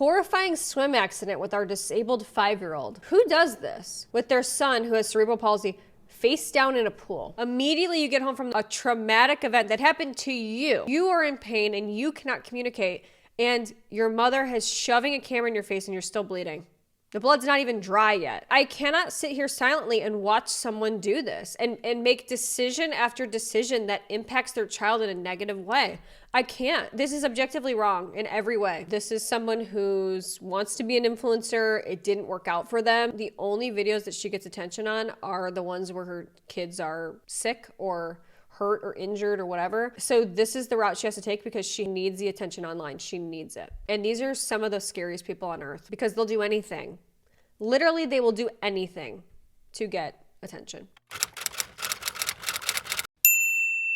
Horrifying swim accident with our disabled 5-year-old. Who does this with their son who has cerebral palsy face down in a pool? Immediately you get home from a traumatic event that happened to you. You are in pain and you cannot communicate, and your mother has shoving a camera in your face and you're still bleeding. The blood's not even dry yet. I cannot sit here silently and watch someone do this and make decision after decision that impacts their child in a negative way. I can't. This is objectively wrong in every way. This is someone who wants to be an influencer. It didn't work out for them. The only videos that she gets attention on are the ones where her kids are sick or hurt or injured or whatever. So this is the route she has to take because she needs the attention online. She needs it. And these are some of the scariest people on earth because they'll do anything. Literally, they will do anything to get attention.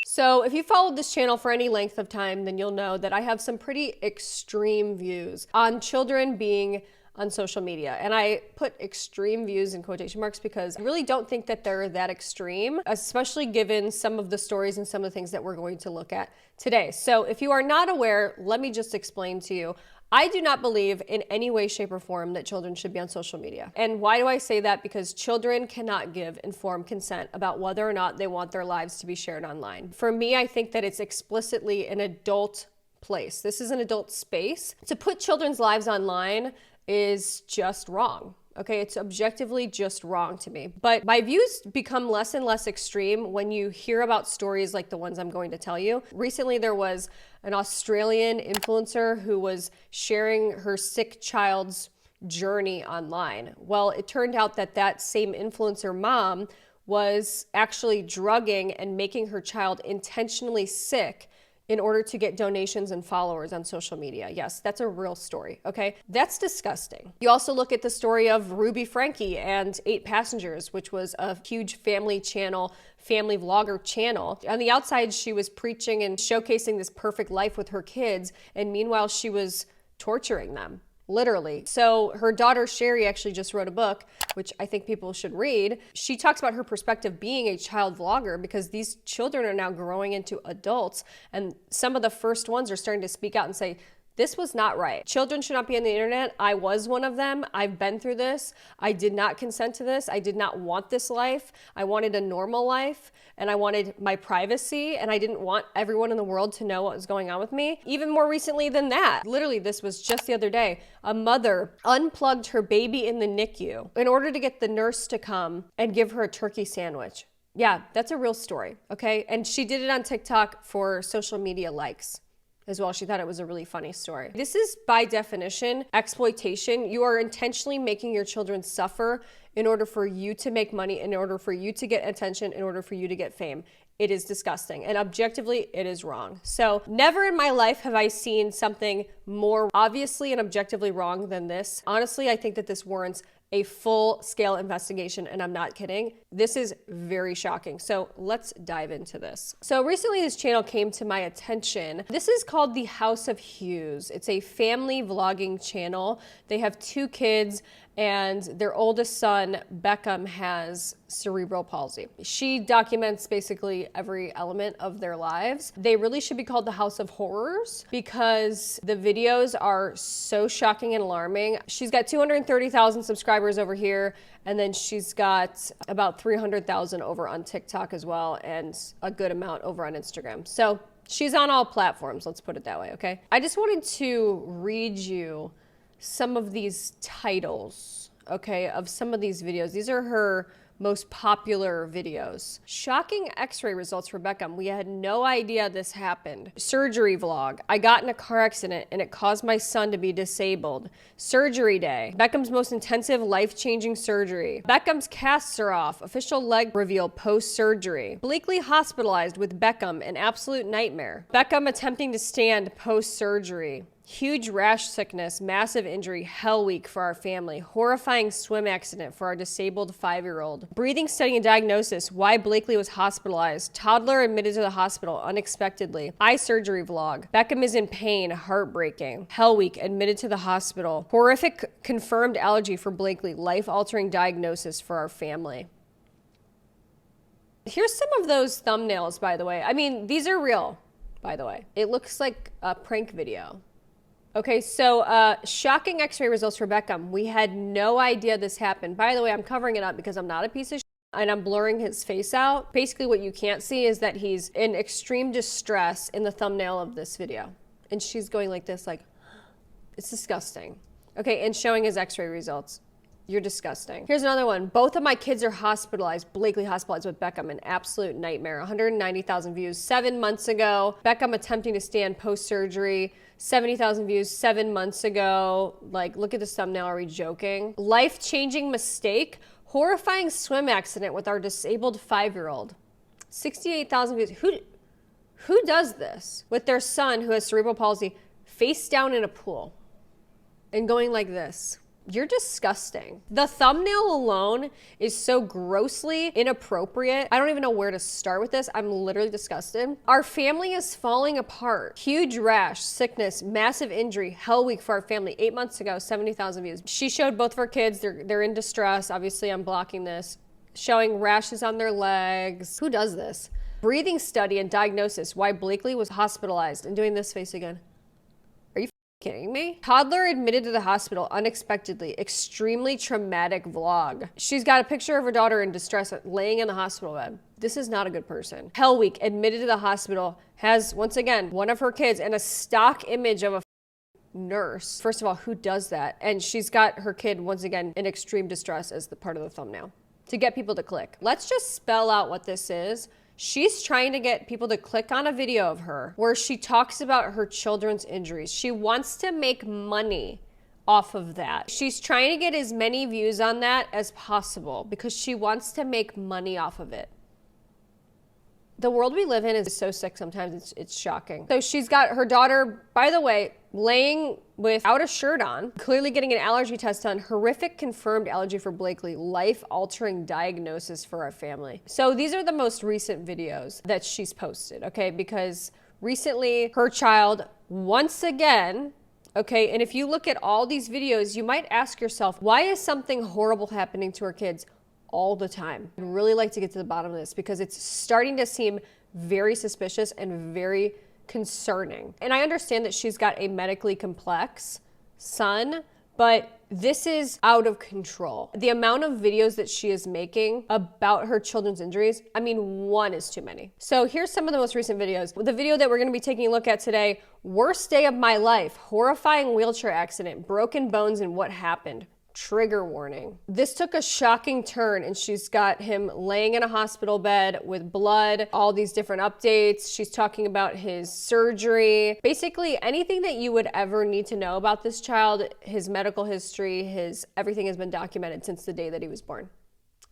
So if you followed this channel for any length of time, then you'll know that I have some pretty extreme views on children being on social media. And I put extreme views in quotation marks because I really don't think that they're that extreme, especially given some of the stories and some of the things that we're going to look at today. So if you are not aware, let me just explain to you. I do not believe in any way, shape, or form that children should be on social media. And why do I say that? Because children cannot give informed consent about whether or not they want their lives to be shared online. For me, I think that it's explicitly an adult place. This is an adult space. To put children's lives online is just wrong. Okay, it's objectively just wrong to me. But my views become less and less extreme when you hear about stories like the ones I'm going to tell you. Recently, there was an Australian influencer who was sharing her sick child's journey online. Well, it turned out that that same influencer mom was actually drugging and making her child intentionally sick in order to get donations and followers on social media. Yes, that's a real story, okay? That's disgusting. You also look at the story of Ruby Franke and 8 Passengers, which was a huge family channel, family vlogger channel. On the outside, she was preaching and showcasing this perfect life with her kids, and meanwhile, she was torturing them. Literally. So her daughter, Shari, actually just wrote a book, which I think people should read. She talks about her perspective being a child vlogger because these children are now growing into adults. And some of the first ones are starting to speak out and say, this was not right. Children should not be on the internet. I was one of them. I've been through this. I did not consent to this. I did not want this life. I wanted a normal life and I wanted my privacy and I didn't want everyone in the world to know what was going on with me. Even more recently than that, literally this was just the other day, a mother unplugged her baby in the NICU in order to get the nurse to come and give her a turkey sandwich. Yeah, that's a real story, okay? And she did it on TikTok for social media likes as well. She thought it was a really funny story. This is by definition exploitation. You are intentionally making your children suffer in order for you to make money, in order for you to get attention, in order for you to get fame. It is disgusting. And objectively, it is wrong. So never in my life have I seen something more obviously and objectively wrong than this. Honestly, I think that this warrants a full-scale investigation, and I'm not kidding. This is very shocking. So let's dive into this. So recently this channel came to my attention. This is called the House of Hughes. It's a family vlogging channel. They have 2 kids, and their oldest son, Beckham, has cerebral palsy. She documents basically every element of their lives. They really should be called the House of Horrors because the videos are so shocking and alarming. She's got 230,000 subscribers over here, and then she's got about 300,000 over on TikTok as well, and a good amount over on Instagram. So she's on all platforms, let's put it that way, okay? I just wanted to read you some of these titles, okay, of some of these videos. These are her most popular videos. Shocking x-ray results for Beckham. We had no idea this happened. Surgery vlog. I got in a car accident and it caused my son to be disabled. Surgery day. Beckham's most intensive life-changing surgery. Beckham's casts are off. Official leg reveal post-surgery. Blakely hospitalized with Beckham, an absolute nightmare. Beckham attempting to stand post-surgery. Huge rash sickness, massive injury, hell week for our family. Horrifying swim accident for our disabled 5-year-old. Breathing study and diagnosis, why Blakely was hospitalized. Toddler admitted to the hospital unexpectedly. Eye surgery vlog. Beckham is in pain, heartbreaking. Hell week, admitted to the hospital. Horrific confirmed allergy for Blakely, life-altering diagnosis for our family. Here's some of those thumbnails, by the way. I mean, these are real, by the way. It looks like a prank video. Okay, so shocking x-ray results for Beckham. We had no idea this happened. By the way, I'm covering it up because I'm not a piece of shit and I'm blurring his face out. Basically what you can't see is that he's in extreme distress in the thumbnail of this video. And she's going like this, like, it's disgusting. Okay, and showing his x-ray results. You're disgusting. Here's another one. Both of my kids are hospitalized, Blakely hospitalized with Beckham, an absolute nightmare. 190,000 views 7 months ago. Beckham attempting to stand post-surgery. 70,000 views 7 months ago. Like, look at this thumbnail. Are we joking? Life-changing mistake. Horrifying swim accident with our disabled 5-year-old. 68,000 views. Who does this with their son who has cerebral palsy face down in a pool and going like this? You're disgusting. The thumbnail alone is so grossly inappropriate. I don't even know where to start with this. I'm literally disgusted. Our family is falling apart. Huge rash, sickness, massive injury, hell week for our family. 8 months ago, 70,000 views. She showed both of her kids. They're in distress. Obviously, I'm blocking this. Showing rashes on their legs. Who does this? Breathing study and diagnosis. Why Blakely was hospitalized. And doing this face again. Kidding me? Toddler admitted to the hospital unexpectedly. Extremely traumatic vlog. She's got a picture of her daughter in distress laying in the hospital bed. This is not a good person. Hell week, admitted to the hospital, has once again one of her kids and a stock image of a nurse. First of all, who does that? And she's got her kid once again in extreme distress as the part of the thumbnail to get people to click. Let's just spell out what this is. She's trying to get people to click on a video of her where she talks about her children's injuries. She wants to make money off of that. She's trying to get as many views on that as possible because she wants to make money off of it. The world we live in is so sick sometimes, it's shocking. So she's got her daughter, by the way, laying without a shirt on, clearly getting an allergy test done, horrific confirmed allergy for Blakely, life-altering diagnosis for our family. So these are the most recent videos that she's posted, okay? Because recently her child, once again, okay, and if you look at all these videos, you might ask yourself, why is something horrible happening to her kids all the time? I'd really like to get to the bottom of this because it's starting to seem very suspicious and very concerning. And I understand that she's got a medically complex son, but this is out of control. The amount of videos that she is making about her children's injuries, I mean, one is too many. So here's some of the most recent videos. The video that we're gonna be taking a look at today, worst day of my life, horrifying wheelchair accident, broken bones and what happened. Trigger warning. This took a shocking turn and she's got him laying in a hospital bed with blood, all these different updates. She's talking about his surgery. Basically anything that you would ever need to know about this child, his medical history, his everything has been documented since the day that he was born.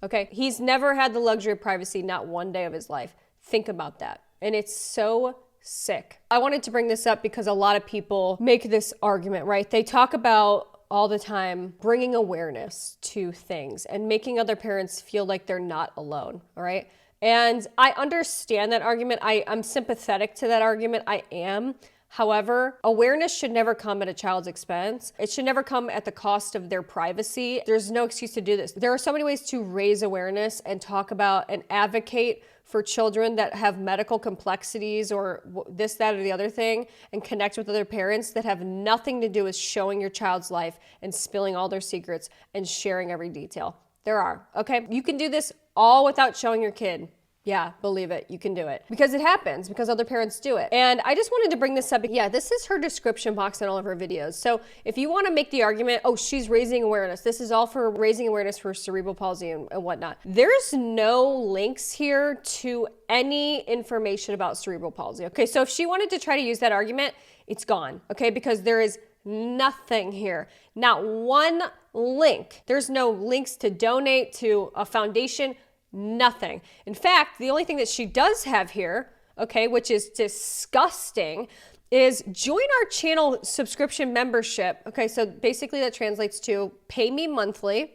Okay? He's never had the luxury of privacy, not one day of his life. Think about that. And it's so sick. I wanted to bring this up because a lot of people make this argument, right? They talk about all the time bringing awareness to things and making other parents feel like they're not alone, all right? And I understand that argument. I'm sympathetic to that argument. I am. However, awareness should never come at a child's expense. It should never come at the cost of their privacy. There's no excuse to do this. There are so many ways to raise awareness and talk about and advocate for children that have medical complexities or this, that, or the other thing, and connect with other parents that have nothing to do with showing your child's life and spilling all their secrets and sharing every detail. There are, okay? You can do this all without showing your kid. Yeah, believe it, you can do it. Because it happens, because other parents do it. And I just wanted to bring this up. Yeah, this is her description box in all of her videos. So if you want to make the argument, oh, she's raising awareness, this is all for raising awareness for cerebral palsy and whatnot. There's no links here to any information about cerebral palsy. Okay, so if she wanted to try to use that argument, it's gone, okay? Because there is nothing here. Not one link. There's no links to donate to a foundation. Nothing. In fact, the only thing that she does have here, okay, which is disgusting, is join our channel subscription membership. Okay, so basically that translates to pay me monthly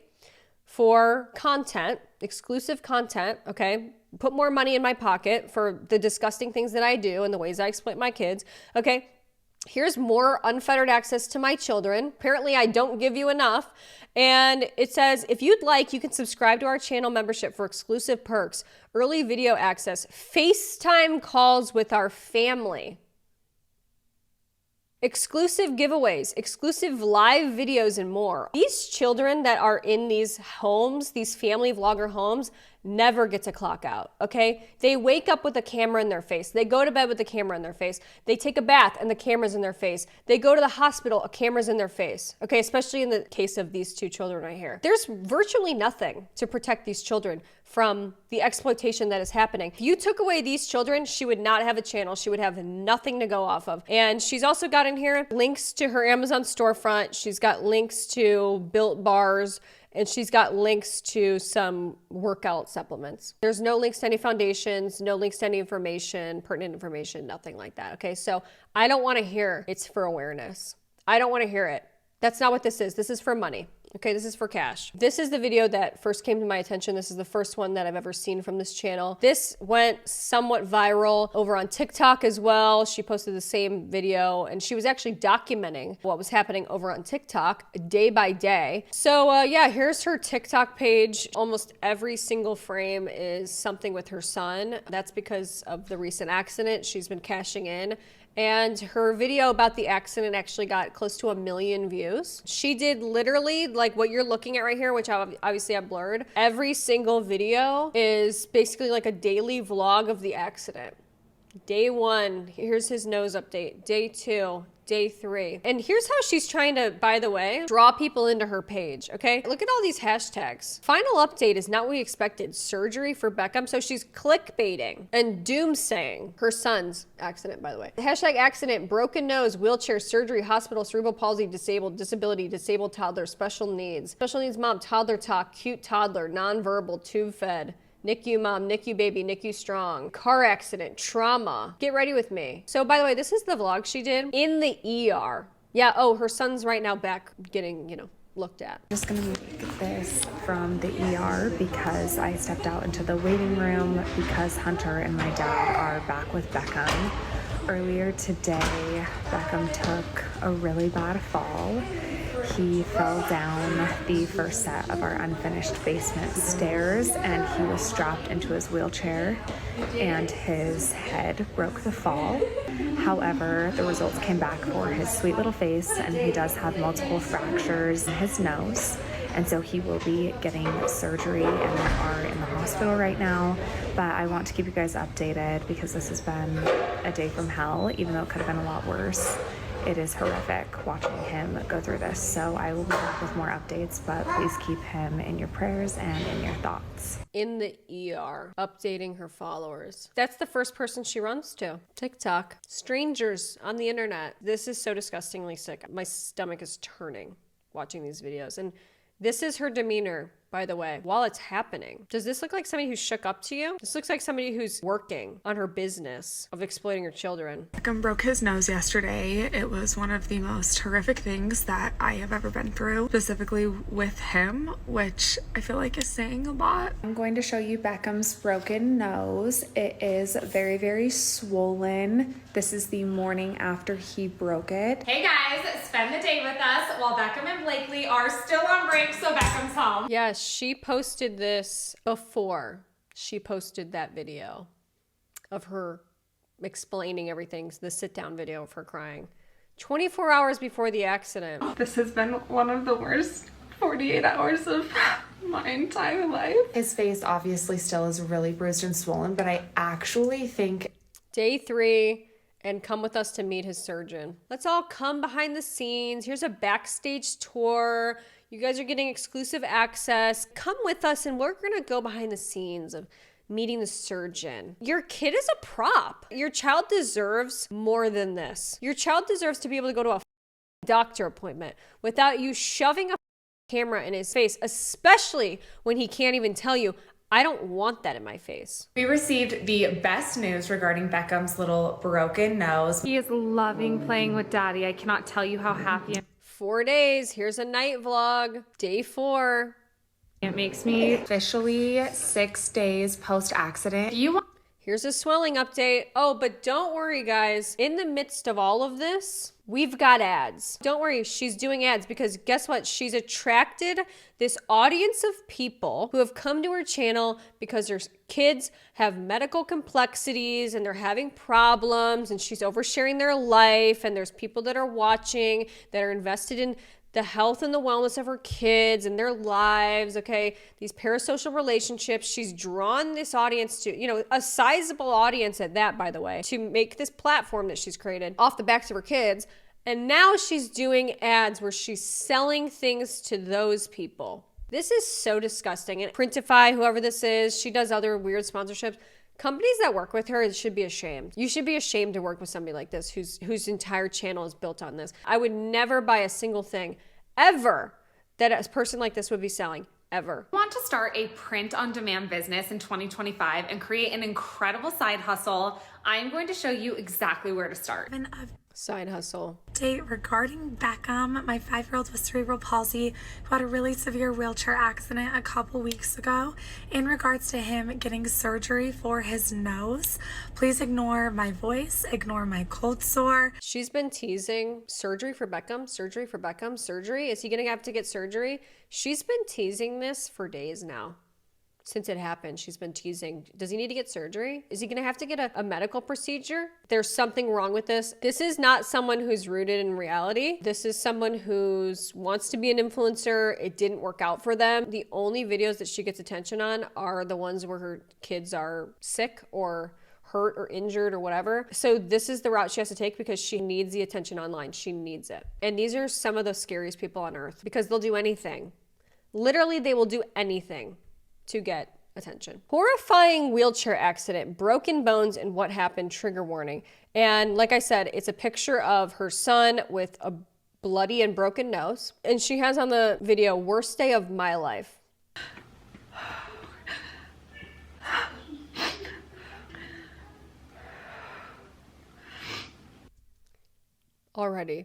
for content, exclusive content, okay? Put more money in my pocket for the disgusting things that I do and the ways I exploit my kids, okay? Here's more unfettered access to my children. Apparently I don't give you enough. And it says, if you'd like, you can subscribe to our channel membership for exclusive perks, early video access, FaceTime calls with our family. exclusive giveaways, exclusive live videos, and more. These children that are in these homes, these family vlogger homes, never get to clock out, okay? They wake up with a camera in their face. They go to bed with a camera in their face. They take a bath and the camera's in their face. They go to the hospital, a camera's in their face, okay? Especially in the case of these two children right here. There's virtually nothing to protect these children from the exploitation that is happening. If you took away these children, she would not have a channel. She would have nothing to go off of. And she's also got in here links to her Amazon storefront. She's got links to Built bars, and she's got links to some workout supplements. There's no links to any foundations, no links to any information, pertinent information, nothing like that, okay? So I don't wanna hear it's for awareness. I don't wanna hear it. That's not what this is. This is for money. Okay, this is for cash. This is the video that first came to my attention. This is the first one that I've ever seen from this channel. This went somewhat viral over on TikTok as well. She posted the same video and she was actually documenting what was happening over on TikTok day by day. So yeah, here's her TikTok page. Almost every single frame is something with her son. That's because of the recent accident. She's been cashing in. And her video about the accident actually got close to 1 million views. She did literally like what you're looking at right here, which obviously I blurred. Every single video is basically like a daily vlog of the accident. Day 1, here's his nose update. Day 2, Day 3. And here's how she's trying to, by the way, draw people into her page, okay? Look at all these hashtags. Final update is not what we expected. Surgery for Beckham. So she's clickbaiting and doomsaying her son's accident, by the way. Hashtag accident, broken nose, wheelchair, surgery, hospital, cerebral palsy, disabled, disability, disabled toddler, special needs mom, toddler talk, cute toddler, nonverbal, tube fed. NICU mom, NICU baby, NICU strong, car accident, trauma. Get ready with me. So by the way, this is the vlog she did in the ER. Yeah, oh, her son's right now back getting, looked at. I'm just gonna make this from the ER because I stepped out into the waiting room because Hunter and my dad are back with Beckham. Earlier today, Beckham took a really bad fall. He fell down the first set of our unfinished basement stairs and he was strapped into his wheelchair and his head broke the fall. However, the results came back for his sweet little face and he does have multiple fractures in his nose. And so he will be getting surgery and they are in the hospital right now. But I want to keep you guys updated because this has been a day from hell, even though it could have been a lot worse. It is horrific watching him go through this. So I will be back with more updates, but please keep him in your prayers and in your thoughts. In the ER, updating her followers. That's the first person she runs to. TikTok. Strangers on the internet. This is so disgustingly sick. My stomach is turning watching these videos. And this is her demeanor, by the way, while it's happening. Does this look like somebody who shook up to you? This looks like somebody who's working on her business of exploiting her children. Beckham broke his nose yesterday. It was one of the most horrific things that I have ever been through, specifically with him, which I feel like is saying a lot. I'm going to show you Beckham's broken nose. It is very, very swollen. This is the morning after he broke it. Hey guys, spend the day with us while Beckham and Blakely are still on break, so Beckham's home. Yeah, she posted this before she posted that video of her explaining everything, the sit-down video of her crying. 24 hours before the accident. This has been one of the worst 48 hours of my entire life. His face obviously still is really bruised and swollen, but I actually think... Day 3, and come with us to meet his surgeon. Let's all come behind the scenes. Here's a backstage tour. You guys are getting exclusive access. Come with us and we're gonna go behind the scenes of meeting the surgeon. Your kid is a prop. Your child deserves more than this. Your child deserves to be able to go to a doctor appointment without you shoving a camera in his face, especially when he can't even tell you, I don't want that in my face. We received the best news regarding Beckham's little broken nose. He is loving playing with Daddy. I cannot tell you how happy 4 days. Here's a night vlog. Day 4. it makes me. Officially 6 days post-accident. Here's a swelling update. Oh, but don't worry, guys. In the midst of all of this, We've got ads. Don't worry, she's doing ads because guess what? She's attracted this audience of people who have come to her channel because their kids have medical complexities and they're having problems and she's oversharing their life, and there's people that are watching that are invested in the health and the wellness of her kids and their lives, okay? These parasocial relationships. She's drawn this audience to, you know, a sizable audience at that, by the way, to make this platform that she's created off the backs of her kids. And now she's doing ads where she's selling things to those people. This is so disgusting. And Printify, whoever this is, she does other weird sponsorships. Companies that work with her should be ashamed. You should be ashamed to work with somebody like this whose entire channel is built on this. I would never buy a single thing ever that a person like this would be selling, ever. Want to start a print-on-demand business in 2025 and create an incredible side hustle? I'm going to show you exactly where to start. Side hustle. Update regarding Beckham, my 5-year-old with cerebral palsy who had a really severe wheelchair accident a couple weeks ago. In regards to him getting surgery for his nose, please ignore my voice, ignore my cold sore. She's been teasing surgery for Beckham, surgery for Beckham, surgery. Is he gonna have to get surgery? She's been teasing this for days now. Since it happened, she's been teasing, does he need to get surgery? Is he gonna have to get a medical procedure? There's something wrong with this. This is not someone who's rooted in reality. This is someone who wants to be an influencer. It didn't work out for them. The only videos that she gets attention on are the ones where her kids are sick or hurt or injured or whatever. So this is the route she has to take because she needs the attention online. She needs it. And these are some of the scariest people on earth because they'll do anything. Literally, they will do anything to get attention. Horrifying wheelchair accident, broken bones, and what happened, trigger warning. And like I said, it's a picture of her son with a bloody and broken nose. And she has on the video, worst day of my life. Already.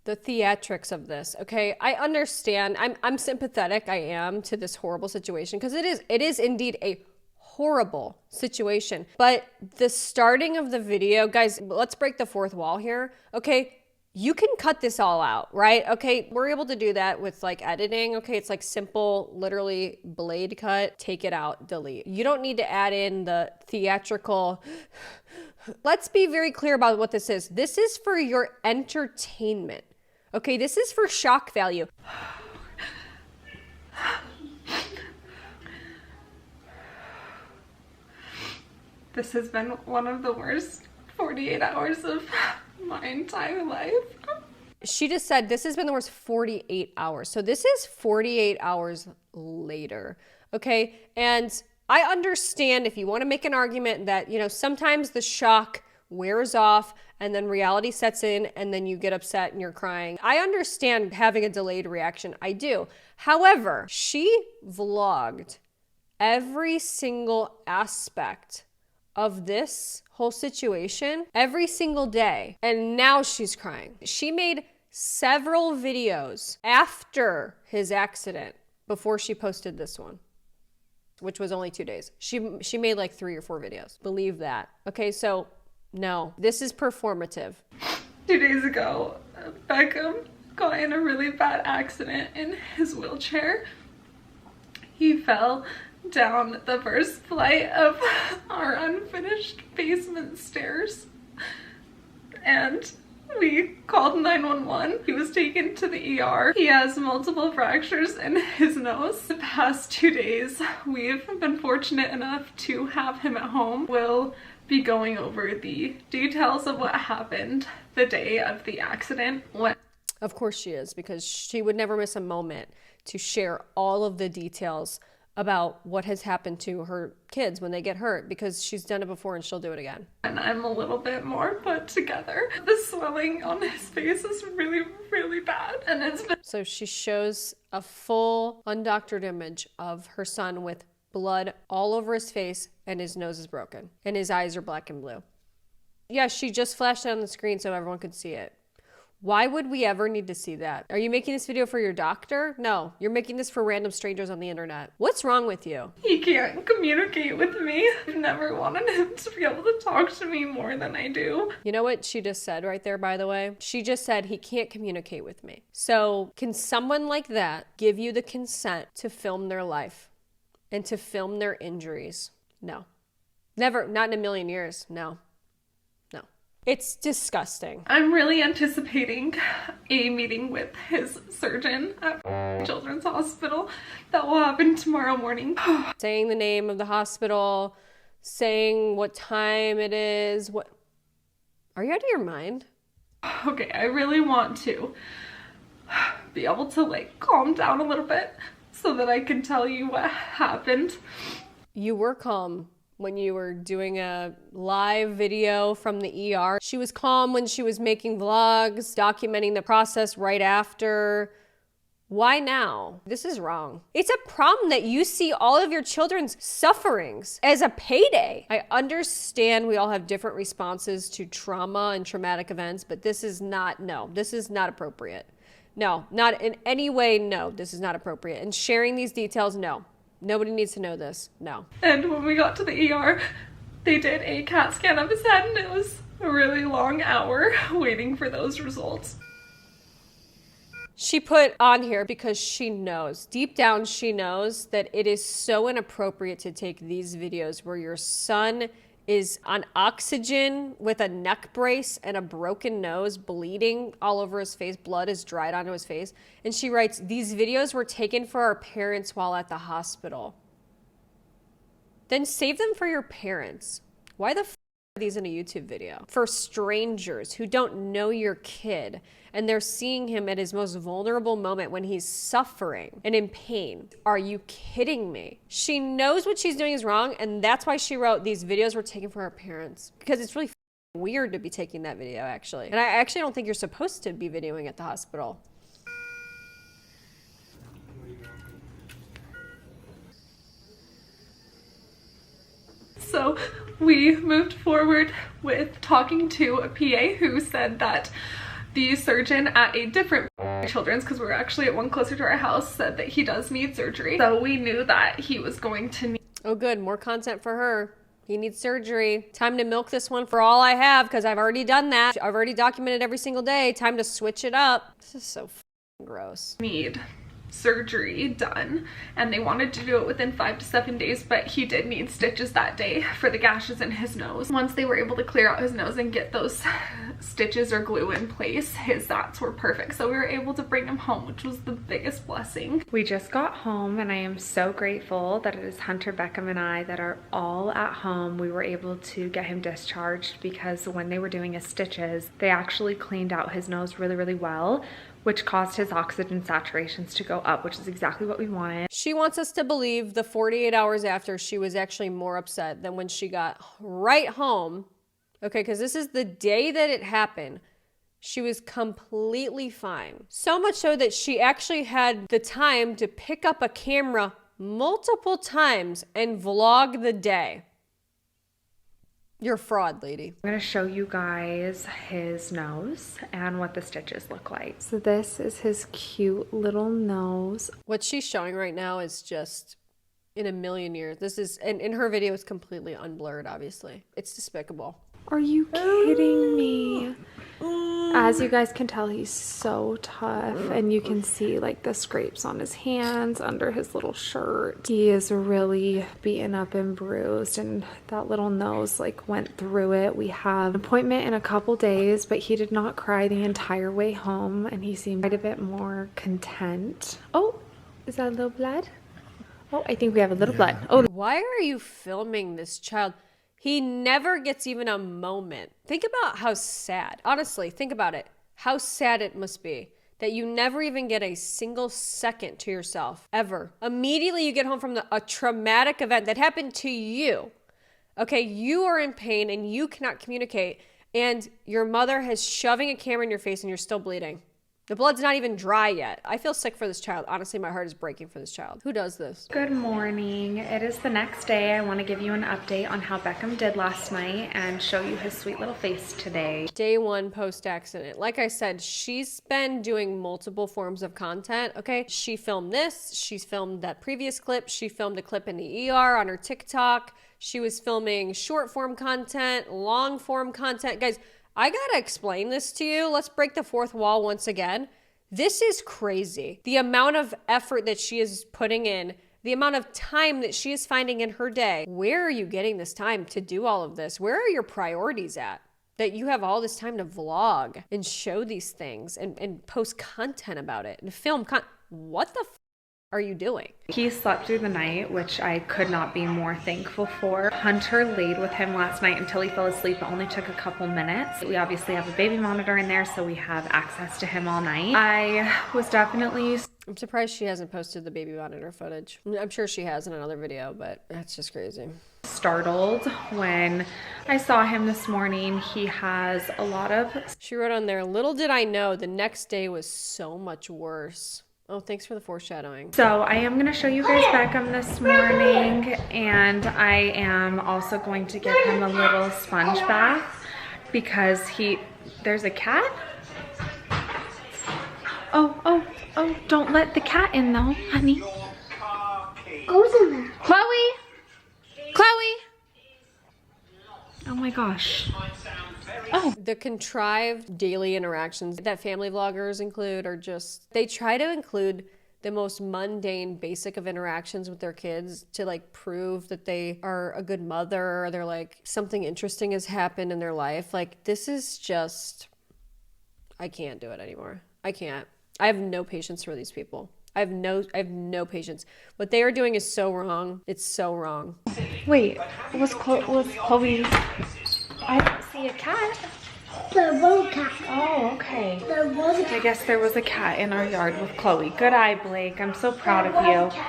The theatrics of this, okay? I understand. I'm sympathetic, I am, to this horrible situation because it is indeed a horrible situation. But the starting of the video, guys, let's break the fourth wall here, okay? You can cut this all out, right? Okay, we're able to do that with like editing, okay? It's like simple, literally blade cut, take it out, delete. You don't need to add in the theatrical. Let's be very clear about what this is. This is for your entertainment. Okay, this is for shock value. This has been one of the worst 48 hours of my entire life. She just said this has been the worst 48 hours. So this is 48 hours later, okay? And I understand if you want to make an argument that, you know, sometimes the shock wears off and then reality sets in and then you get upset and you're crying. I understand having a delayed reaction. I do. However, she vlogged every single aspect of this whole situation every single day. And now she's crying. She made several videos after his accident before she posted this one, which was only 2 days. She made like 3 or 4 videos. Believe that. Okay, so no, this is performative. 2 days ago, Beckham got in a really bad accident in his wheelchair. He fell down the first flight of our unfinished basement stairs and we called 911. He was taken to the ER. He has multiple fractures in his nose. The past 2 days, we've been fortunate enough to have him at home. We'll be going over the details of what happened the day of the accident. Of course she is, because she would never miss a moment to share all of the details about what has happened to her kids when they get hurt, because she's done it before and she'll do it again. And I'm a little bit more put together. The swelling on his face is really, really bad. And it's been... So she shows a full undoctored image of her son with blood all over his face and his nose is broken and his eyes are black and blue. Yeah, she just flashed it on the screen so everyone could see it. Why would we ever need to see that? Are you making this video for your doctor? No, you're making this for random strangers on the internet. What's wrong with you? He can't communicate with me. I've never wanted him to be able to talk to me more than I do. You know what she just said right there, by the way? She just said he can't communicate with me. So can someone like that give you the consent to film their life and to film their injuries? No. Never, not in a million years. No. No. It's disgusting. I'm really anticipating a meeting with his surgeon at Children's Hospital that will happen tomorrow morning. Saying the name of the hospital, saying what time it is, what... Are you out of your mind? Okay, I really want to be able to like calm down a little bit so that I can tell you what happened. You were calm when you were doing a live video from the ER. She was calm when she was making vlogs, documenting the process right after. Why now? This is wrong. It's a problem that you see all of your children's sufferings as a payday. I understand we all have different responses to trauma and traumatic events, but this is not, no, this is not appropriate. No, not in any way, no, this is not appropriate. And sharing these details, no. Nobody needs to know this, no. And when we got to the ER, they did a CAT scan of his head and it was a really long hour waiting for those results. She put on here because she knows, deep down she knows that it is so inappropriate to take these videos where your son is on oxygen with a neck brace and a broken nose, bleeding all over his face, blood is dried onto his face. And she writes, these videos were taken for our parents while at the hospital. Then save them for your parents. Why the f are these in a YouTube video? For strangers who don't know your kid and they're seeing him at his most vulnerable moment when he's suffering and in pain. Are you kidding me? She knows what she's doing is wrong, and that's why she wrote these videos were taken for her parents, because it's really weird to be taking that video, actually. And I actually don't think you're supposed to be videoing at the hospital. So we moved forward with talking to a PA who said that the surgeon at a different children's, because we're actually at one closer to our house, said that he does need surgery. So we knew that he was going to need... Oh good, more content for her. He needs surgery. Time to milk this one for all I have, because I've already done that. I've already documented every single day. Time to switch it up. This is so gross. Need surgery done, and they wanted to do it within 5 to 7 days, but he did need stitches that day for the gashes in his nose. Once they were able to clear out his nose and get those stitches or glue in place, his dots were perfect, so we were able to bring him home, which was the biggest blessing. We just got home and I am so grateful that it is Hunter, Beckham, and I that are all at home. We were able to get him discharged because when they were doing his stitches, they actually cleaned out his nose really, really well, which caused his oxygen saturations to go up, which is exactly what we wanted. She wants us to believe the 48 hours after she was actually more upset than when she got right home. Okay, because this is the day that it happened. She was completely fine. So much so that she actually had the time to pick up a camera multiple times and vlog the day. You're a fraud, lady. I'm gonna show you guys his nose and what the stitches look like. So this is his cute little nose. What she's showing right now is just in a million years. This is, and in her video, it's completely unblurred, obviously. It's despicable. Are you kidding me? As you guys can tell, he's so tough, and you can see like the scrapes on his hands, under his little shirt. He is really beaten up and bruised, and that little nose like went through it. We have an appointment in a couple days, but he did not cry the entire way home, and he seemed quite a bit more content. Oh, is that a little blood? Oh, I think we have a little blood. Oh, why are you filming this child? He never gets even a moment. Think about how sad, honestly, think about it. How sad it must be that you never even get a single second to yourself, ever. Immediately you get home from a traumatic event that happened to you. Okay, you are in pain and you cannot communicate, and your mother is shoving a camera in your face and you're still bleeding. The blood's not even dry yet. I feel sick for this child. Honestly, my heart is breaking for this child. Who does this? Good morning. It is the next day. I want to give you an update on how Beckham did last night and show you his sweet little face today. Day one post-accident. Like I said, she's been doing multiple forms of content, okay? She filmed this. She's filmed that previous clip. She filmed a clip in the ER on her TikTok. She was filming short form content, long form content. Guys, I gotta explain this to you. Let's break the fourth wall once again. This is crazy. The amount of effort that she is putting in, the amount of time that she is finding in her day. Where are you getting this time to do all of this? Where are your priorities at? That you have all this time to vlog and show these things and post content about it and film what the are you doing? He slept through the night, which I could not be more thankful for. Hunter laid with him last night until he fell asleep. It only took a couple minutes. We obviously have a baby monitor in there, so we have access to him all night. I was definitely... I'm surprised she hasn't posted the baby monitor footage. I'm sure she has in another video, but that's just crazy. Startled when I saw him this morning. He has a lot of... She wrote on there, little did I know the next day was so much worse. Oh, thanks for the foreshadowing. So I am gonna show you guys Beckham this morning, and I am also going to give him a little sponge bath because there's a cat? Oh, don't let the cat in though, honey. Goes in there. Chloe! Oh my gosh. Oh. The contrived daily interactions that family vloggers include are just, they try to include the most mundane, basic of interactions with their kids to like prove that they are a good mother, or they're like, something interesting has happened in their life. Like, this is just, I can't do it anymore. I can't. I have no patience for these people. I have no patience. What they are doing is so wrong. It's so wrong. Wait, was Chloe? I don't see a cat. There was a cat. Oh, okay. There was a I cat. guess there was a cat in our yard with Chloe. Good eye, Blake. I'm so proud of you.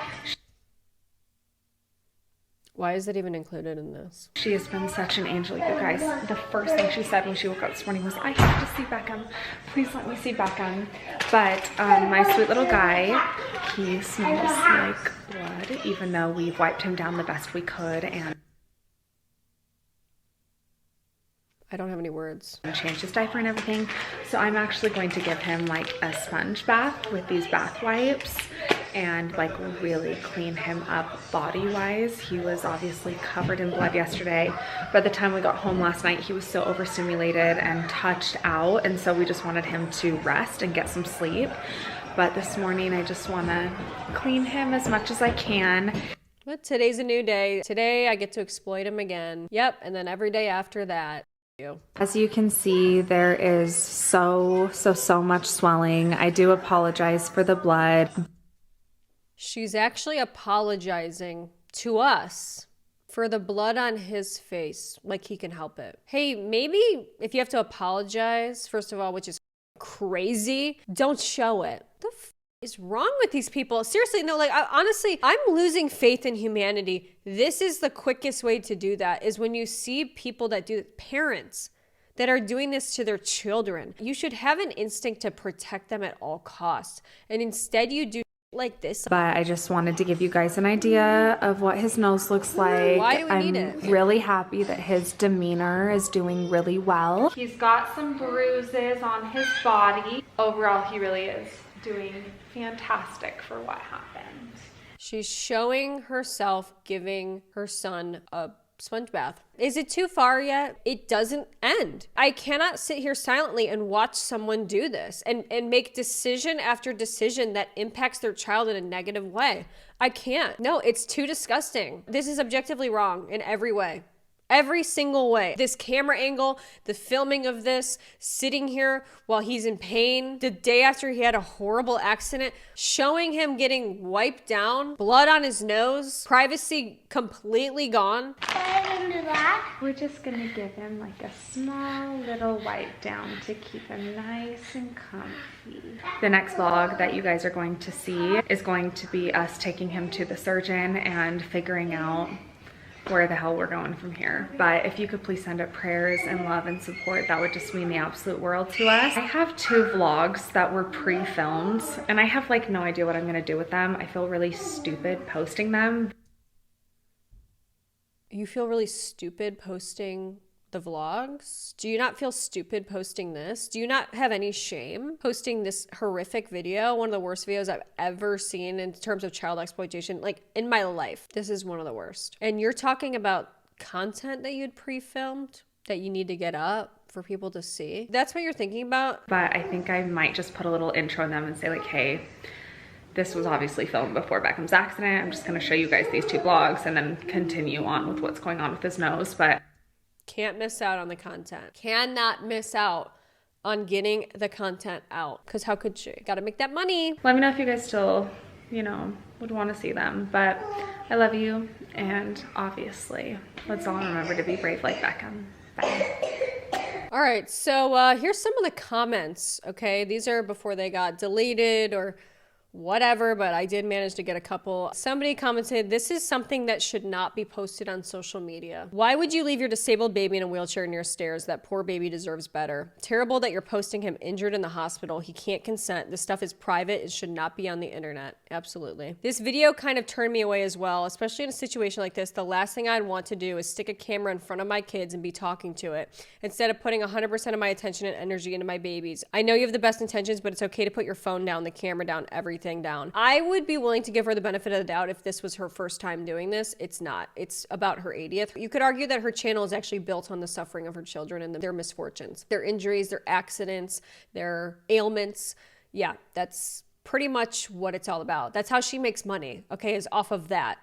Why is it even included in this? She has been such an angel, you guys. The first thing she said when she woke up this morning was, I have to see Beckham. Please let me see Beckham. But my sweet little guy, he smells like blood, even though we've wiped him down the best we could and I don't have any words. changed his diaper and everything. So I'm actually going to give him like a sponge bath with these bath wipes and like really clean him up body wise. He was obviously covered in blood yesterday. By the time we got home last night, he was so overstimulated and touched out, and so we just wanted him to rest and get some sleep. But this morning I just want to clean him as much as I can. But today's a new day. Today I get to exploit him again. Yep, and then every day after that. As you can see, there is so much swelling. I do apologize for the blood. She's actually apologizing to us for the blood on his face, like he can help it. Hey, maybe if you have to apologize, first of all, which is crazy, don't show it. The f is wrong with these people? Seriously, no, like, honestly, I'm losing faith in humanity. This is the quickest way to do that, is when you see people that do, parents that are doing this to their children. You should have an instinct to protect them at all costs. And instead you do like this. But I just wanted to give you guys an idea of what his nose looks like. Why do we need it? I'm really happy that his demeanor is doing really well. He's got some bruises on his body. Overall, he really is doing fantastic for what happened. She's showing herself giving her son a sponge bath. Is it too far yet? It doesn't end. I cannot sit here silently and watch someone do this and make decision after decision that impacts their child in a negative way. I can't. No, it's too disgusting. This is objectively wrong in every way. Every single way. This camera angle, the filming of this, sitting here while he's in pain, the day after he had a horrible accident, showing him getting wiped down, blood on his nose, privacy completely gone. We're just gonna give him like a small little wipe down to keep him nice and comfy. The next vlog that you guys are going to see is going to be us taking him to the surgeon and figuring out where the hell we're going from here. But if you could please send up prayers and love and support, that would just mean the absolute world to us. I have 2 vlogs that were pre-filmed and I have like no idea what I'm gonna do with them. I feel really stupid posting them. You feel really stupid posting the vlogs? Do you not feel stupid posting this? Do you not have any shame posting this horrific video? One of the worst videos I've ever seen in terms of child exploitation, like in my life. This is one of the worst. And you're talking about content that you'd pre-filmed that you need to get up for people to see. That's what you're thinking about? But I think I might just put a little intro in them and say like, hey, this was obviously filmed before Beckham's accident. I'm just gonna show you guys these 2 vlogs and then continue on with what's going on with his nose. But can't miss out on the content. Cannot miss out on getting the content out. Because how could she? Gotta make that money. let me know if you guys still, you know, would want to see them. But I love you. And obviously, let's all remember to be brave like Beckham. Bye. All right, so here's some of the comments, okay? These are before they got deleted or whatever, but I did manage to get a couple. Somebody commented, this is something that should not be posted on social media. Why would you leave your disabled baby in a wheelchair near stairs? That poor baby deserves better. Terrible that you're posting him injured in the hospital. He can't consent. This stuff is private. It should not be on the internet. Absolutely. This video kind of turned me away as well, especially in a situation like this. The last thing I'd want to do is stick a camera in front of my kids and be talking to it instead of putting 100% of my attention and energy into my babies. I know you have the best intentions, but it's okay to put your phone down, the camera down, everything down. I would be willing to give her the benefit of the doubt if this was her first time doing this. It's not. It's about her 80th. You could argue that her channel is actually built on the suffering of her children and their misfortunes, their injuries, their accidents, their ailments. Yeah, that's pretty much what it's all about. That's how she makes money, okay, is off of that.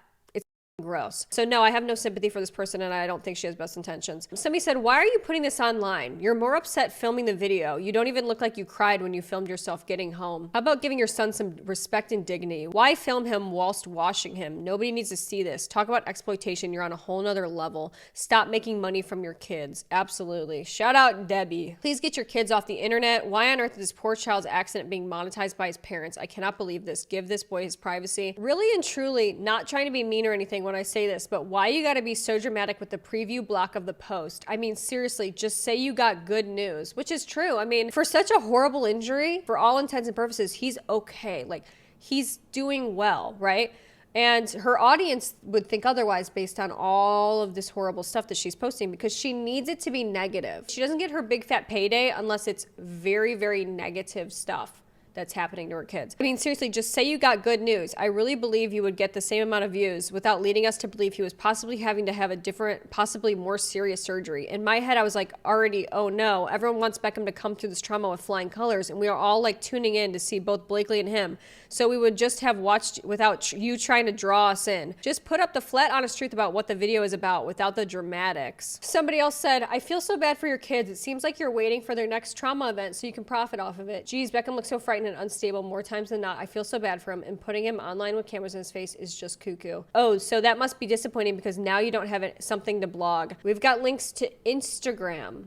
Gross. So no, I have no sympathy for this person and I don't think she has best intentions. Somebody said, why are you putting this online? You're more upset filming the video. You don't even look like you cried when you filmed yourself getting home. How about giving your son some respect and dignity? Why film him whilst washing him? Nobody needs to see this. Talk about exploitation. You're on a whole nother level. Stop making money from your kids. Absolutely. Shout out Debbie. Please get your kids off the internet. Why on earth is this poor child's accident being monetized by his parents? I cannot believe this. Give this boy his privacy. Really and truly, not trying to be mean or anything when I say this, but why you gotta be so dramatic with the preview block of the post? I mean, seriously, just say you got good news, which is true. I mean, for such a horrible injury, for all intents and purposes, he's okay. Like, he's doing well, right? And her audience would think otherwise based on all of this horrible stuff that she's posting because she needs it to be negative. She doesn't get her big fat payday unless it's very, very negative stuff that's happening to her kids. I mean, seriously, just say you got good news. I really believe you would get the same amount of views without leading us to believe he was possibly having to have a different, possibly more serious surgery. In my head, I was like, already, oh no, everyone wants Beckham to come through this trauma with flying colors, and we are all like tuning in to see both Blakely and him. So we would just have watched without you trying to draw us in. Just put up the flat, honest truth about what the video is about without the dramatics. Somebody else said, I feel so bad for your kids. It seems like you're waiting for their next trauma event so you can profit off of it. Geez, Beckham looks so frightened and unstable more times than not. I feel so bad for him, and putting him online with cameras in his face is just cuckoo. Oh, so that must be disappointing because now you don't have something to blog. We've got links to Instagram,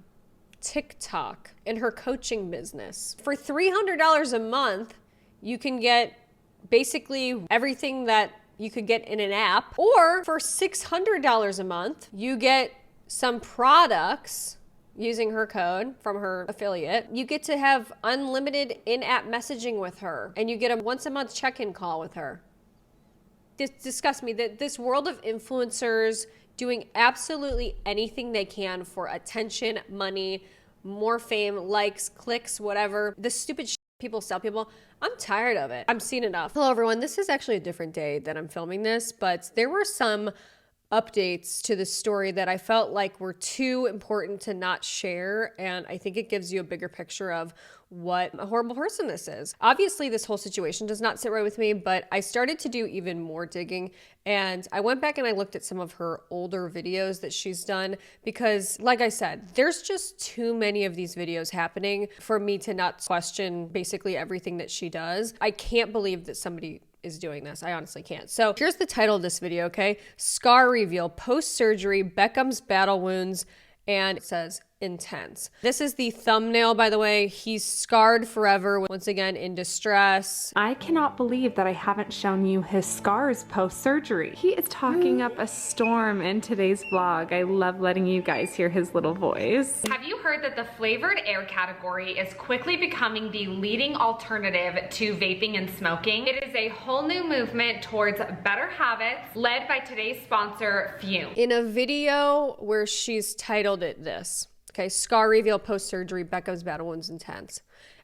TikTok, and her coaching business. For $300 a month, you can get basically everything that you could get in an app, or for $600 a month, you get some products using her code from her affiliate. You get to have unlimited in-app messaging with her, and you get a once-a-month check-in call with her. This disgusts me that this world of influencers doing absolutely anything they can for attention, money, more fame, likes, clicks, whatever. The stupid shit people sell people. I'm tired of it. I've seen enough. Hello, everyone. This is actually a different day that I'm filming this, but there were some updates to the story that I felt like were too important to not share, and I think it gives you a bigger picture of what a horrible person this is. Obviously, this whole situation does not sit right with me, but I started to do even more digging, and I went back and I looked at some of her older videos that she's done because, like I said, there's just too many of these videos happening for me to not question basically everything that she does. I can't believe that somebody is doing this. I honestly can't. So here's the title of this video, okay? Scar reveal, post-surgery, Beckham's battle wounds, and it says, intense. This is the thumbnail, by the way. He's scarred forever, once again in distress. I cannot believe that I haven't shown you his scars post-surgery. He is talking up a storm in today's vlog. I love letting you guys hear his little voice. Have you heard that the flavored air category is quickly becoming the leading alternative to vaping and smoking? It is a whole new movement towards better habits, led by today's sponsor, Hughes. In a video where she's titled it this, okay, scar reveal post-surgery, Beckham's battle wounds intense,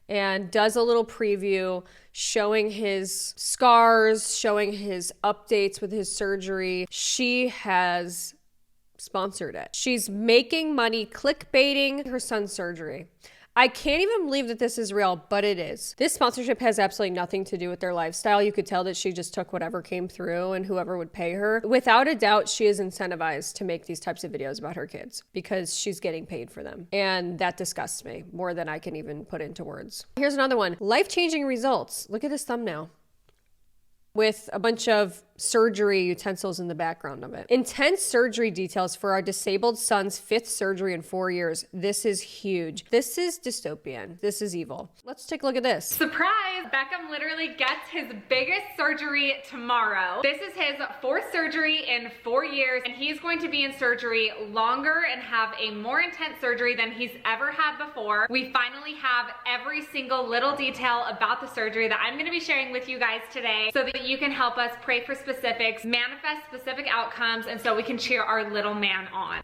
and does a little preview showing his scars, showing his updates with his surgery. She has sponsored it. She's making money clickbaiting her son's surgery. I can't even believe that this is real, but it is. This sponsorship has absolutely nothing to do with their lifestyle. You could tell that she just took whatever came through and whoever would pay her. Without a doubt, she is incentivized to make these types of videos about her kids because she's getting paid for them. And that disgusts me more than I can even put into words. Here's another one. Life-changing results. Look at this thumbnail with a bunch of surgery utensils in the background of it. Intense surgery details for our disabled son's 5th surgery in 4 years. This is huge. This is dystopian. This is evil. Let's take a look at this. Surprise! Beckham literally gets his biggest surgery tomorrow. This is his 4th surgery in 4 years, and he's going to be in surgery longer and have a more intense surgery than he's ever had before. We finally have every single little detail about the surgery that I'm going to be sharing with you guys today so that you can help us pray for specifics, manifest specific outcomes, and so we can cheer our little man on.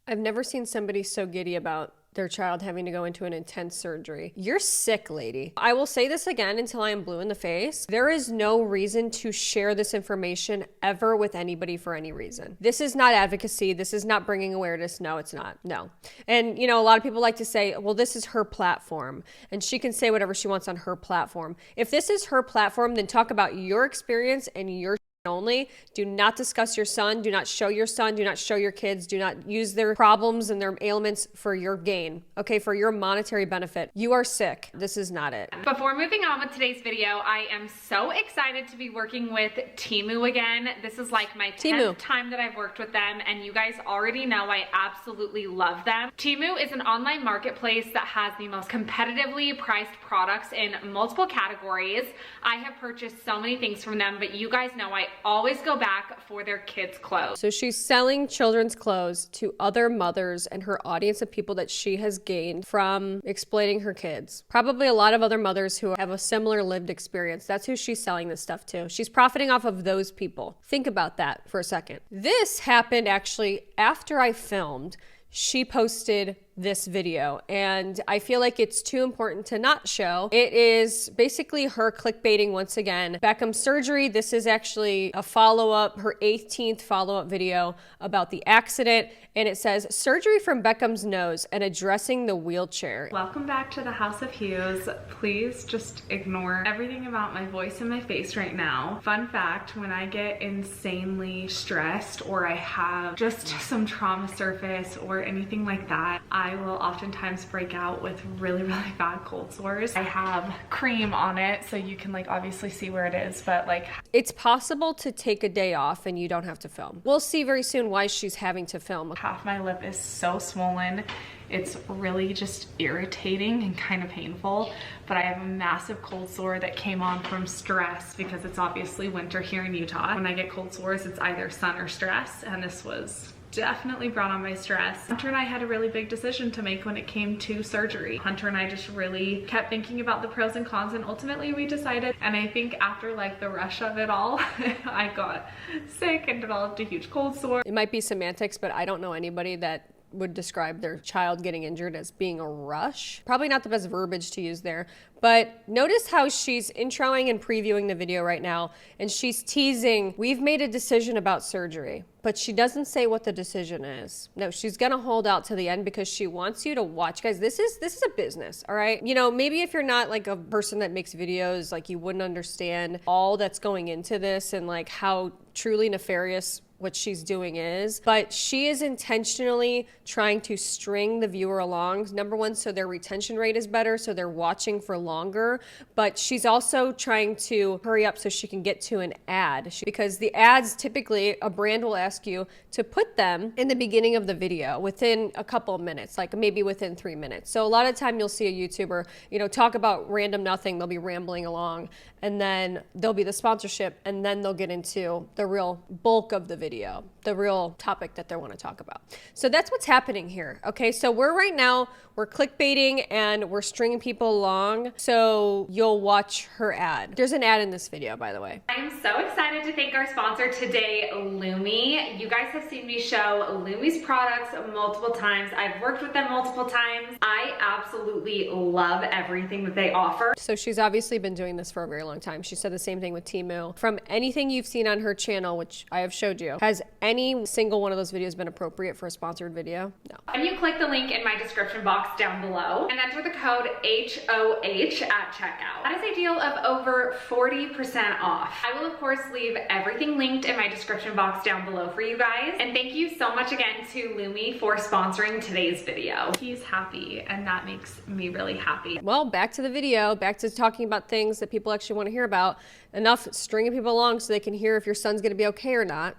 I've never seen somebody so giddy about their child having to go into an intense surgery. You're sick, lady. I will say this again until I am blue in the face. There is no reason to share this information ever with anybody for any reason. This is not advocacy. This is not bringing awareness. No, it's not. No. And, you know, a lot of people like to say, well, this is her platform and she can say whatever she wants on her platform. If this is her platform, then talk about your experience and your only. Do not discuss your son. Do not show your son. Do not show your kids. Do not use their problems and their ailments for your gain. Okay, for your monetary benefit. You are sick. This is not it. Before moving on with today's video, I am so excited to be working with Temu again. This is like my 10th time that I've worked with them, and you guys already know I absolutely love them. Temu is an online marketplace that has the most competitively priced products in multiple categories. I have purchased so many things from them, but you guys know I always go back for their kids' clothes. So she's selling children's clothes to other mothers and her audience of people that she has gained from exploiting her kids. Probably a lot of other mothers who have a similar lived experience. That's who she's selling this stuff to. She's profiting off of those people. Think about that for a second. This happened actually after I filmed. She posted this video, and I feel like it's too important to not show. It is basically her clickbaiting once again. Beckham's surgery. This is actually a follow-up, her 18th follow-up video about the accident, and it says surgery from Beckham's nose and addressing the wheelchair. Welcome back to the House of Hughes. Please just ignore everything about my voice and my face right now. Fun fact, when I get insanely stressed or I have just some trauma surface or anything like that, I will oftentimes break out with really bad cold sores. I have cream on it so you can like obviously see where it is, but like it's possible to take a day off and you don't have to film. We'll see very soon why she's having to film. half my lip is so swollen. It's really just irritating and kind of painful, but I have a massive cold sore that came on from stress because it's obviously winter here in Utah. When I get cold sores, it's either sun or stress, and this was definitely brought on by stress. Hunter and I had a really big decision to make when it came to surgery. Hunter and I just really kept thinking about the pros and cons, and ultimately we decided, and I think after like the rush of it all, I got sick and developed a huge cold sore. It might be semantics, but I don't know anybody that would describe their child getting injured as being a rush. Probably not the best verbiage to use there, but notice how she's introing and previewing the video right now, and she's teasing, we've made a decision about surgery, but she doesn't say what the decision is. No, she's gonna hold out to the end because she wants you to watch. Guys, this is a business, all right? You know, maybe if you're not like a person that makes videos, like you wouldn't understand all that's going into this and like how truly nefarious what she's doing is, but she is intentionally trying to string the viewer along. Number one, so their retention rate is better, so they're watching for longer, but she's also trying to hurry up so she can get to an ad, because the ads, typically a brand will ask you to put them in the beginning of the video within a couple of minutes, like maybe within 3 minutes. So a lot of time you'll see a YouTuber, you know, talk about random nothing, they'll be rambling along, and then there'll be the sponsorship, and then they'll get into the real bulk of the video, the real topic that they want to talk about. So that's what's happening here. Okay, so right now we're clickbaiting and we're stringing people along so you'll watch her ad. There's an ad in this video, by the way. I'm so excited to thank our sponsor today, Lumi. You guys have seen me show Lumi's products multiple times. I've worked with them multiple times. I absolutely love everything that they offer. So she's obviously been doing this for a very long time. She said the same thing with Temu. From anything you've seen on her channel, which I have showed you, has any single one of those videos been appropriate for a sponsored video? No. And you click the link in my description box down below and enter the code HOH at checkout. That is a deal of over 40% off. I will of course leave everything linked in my description box down below for you guys. And thank you so much again to Lumi for sponsoring today's video. He's happy and that makes me really happy. Well, back to the video, back to talking about things that people actually want to hear about. Enough stringing people along so they can hear if your son's going to be okay or not,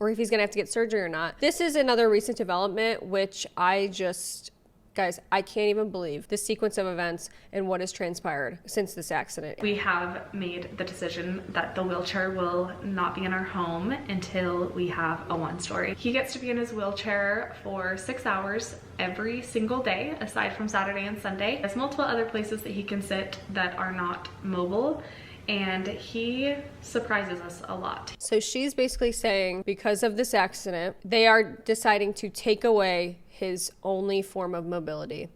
or if he's going to have to get surgery or not. This is another recent development, which guys, I can't even believe the sequence of events and what has transpired since this accident. We have made the decision that the wheelchair will not be in our home until we have a one-story. He gets to be in his wheelchair for 6 hours every single day, aside from Saturday and Sunday. There's multiple other places that he can sit that are not mobile, and he surprises us a lot. So she's basically saying because of this accident, they are deciding to take away his only form of mobility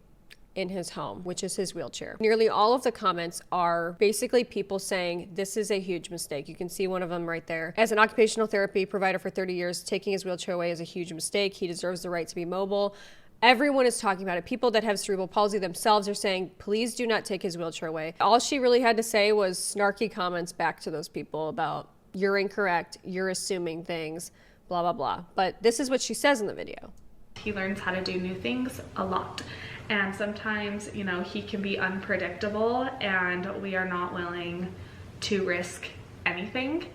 in his home, which is his wheelchair. Nearly all of the comments are basically people saying this is a huge mistake. You can see one of them right there. As an occupational therapy provider for 30 years, taking his wheelchair away is a huge mistake. He deserves the right to be mobile. Everyone is talking about it. People that have cerebral palsy themselves are saying, please do not take his wheelchair away. All she really had to say was snarky comments back to those people about, you're incorrect, you're assuming things, blah, blah, blah. But this is what she says in the video. He learns how to do new things a lot. And sometimes, you know, he can be unpredictable and we are not willing to risk anything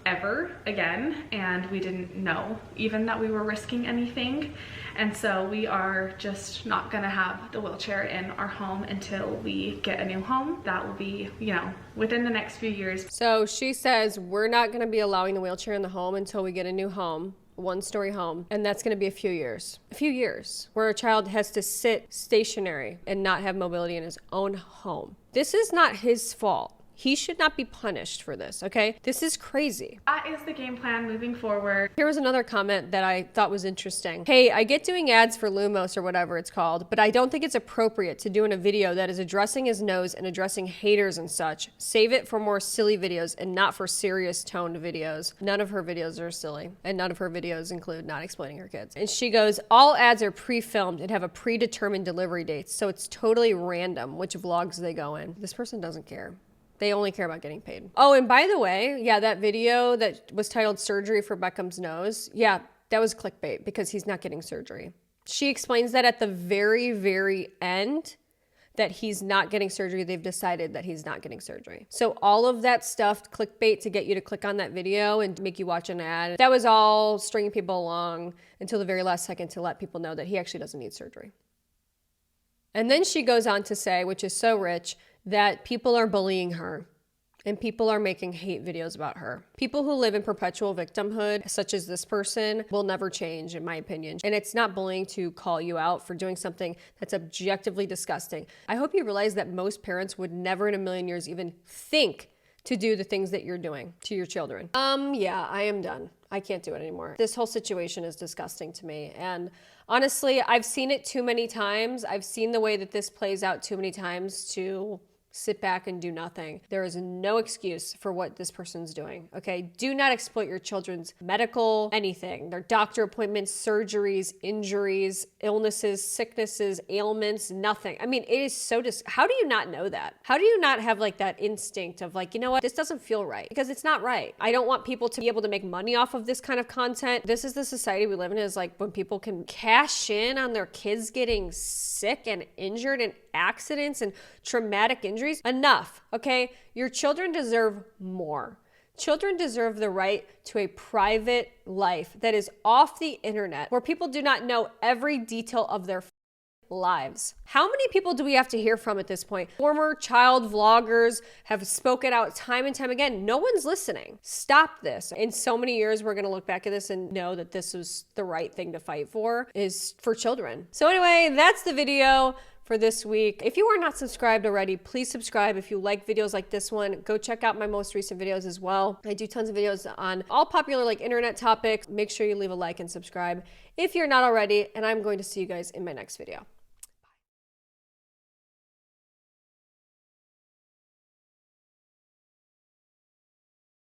ever again. And we didn't know even that we were risking anything. And so we are just not gonna have the wheelchair in our home until we get a new home. That will be, you know, within the next few years. So she says, we're not gonna be allowing the wheelchair in the home until we get a new home, one-story home, and that's going to be a few years where a child has to sit stationary and not have mobility in his own home. This is not his fault. He should not be punished for this, okay? This is crazy. That is the game plan moving forward. Here was another comment that I thought was interesting. Hey, I get doing ads for Lumos or whatever it's called, but I don't think it's appropriate to do in a video that is addressing his nose and addressing haters and such. Save it for more silly videos and not for serious toned videos. None of her videos are silly, and none of her videos include not exploiting her kids. And she goes, all ads are pre-filmed and have a predetermined delivery date, so it's totally random which vlogs they go in. This person doesn't care. They only care about getting paid. Oh, and by the way, yeah, that video that was titled Surgery for Beckham's Nose, yeah, that was clickbait because he's not getting surgery. She explains that at the very, very end that he's not getting surgery. They've decided that he's not getting surgery. So all of that stuff, clickbait to get you to click on that video and make you watch an ad, that was all stringing people along until the very last second to let people know that he actually doesn't need surgery. And then she goes on to say, which is so rich, that people are bullying her and people are making hate videos about her. People who live in perpetual victimhood, such as this person, will never change, in my opinion. And it's not bullying to call you out for doing something that's objectively disgusting. I hope you realize that most parents would never in a million years even think to do the things that you're doing to your children. Yeah, I am done. I can't do it anymore. This whole situation is disgusting to me. And honestly, I've seen it too many times. I've seen the way that this plays out too many times to sit back and do nothing. There is no excuse for what this person's doing, okay? Do not exploit your children's medical anything, their doctor appointments, surgeries, injuries, illnesses, sicknesses, ailments, nothing. I mean, it is so how do you not know that? How do you not have like that instinct of like, you know what, this doesn't feel right? Because it's not right. I don't want people to be able to make money off of this kind of content. This is the society we live in, is like when people can cash in on their kids getting sick and injured in accidents and traumatic injuries. Enough, okay? Your children deserve more. Children deserve the right to a private life that is off the internet, where people do not know every detail of their lives. How many people do we have to hear from at this point? Former child vloggers have spoken out time and time again. No one's listening. Stop this. In so many years, we're going to look back at this and know that this was the right thing to fight for, is for children. So anyway, that's the video for this week. If you are not subscribed already, please subscribe. If you like videos like this one, go check out my most recent videos as well. I do tons of videos on all popular like internet topics. Make sure you leave a like and subscribe if you're not already, and I'm going to see you guys in my next video.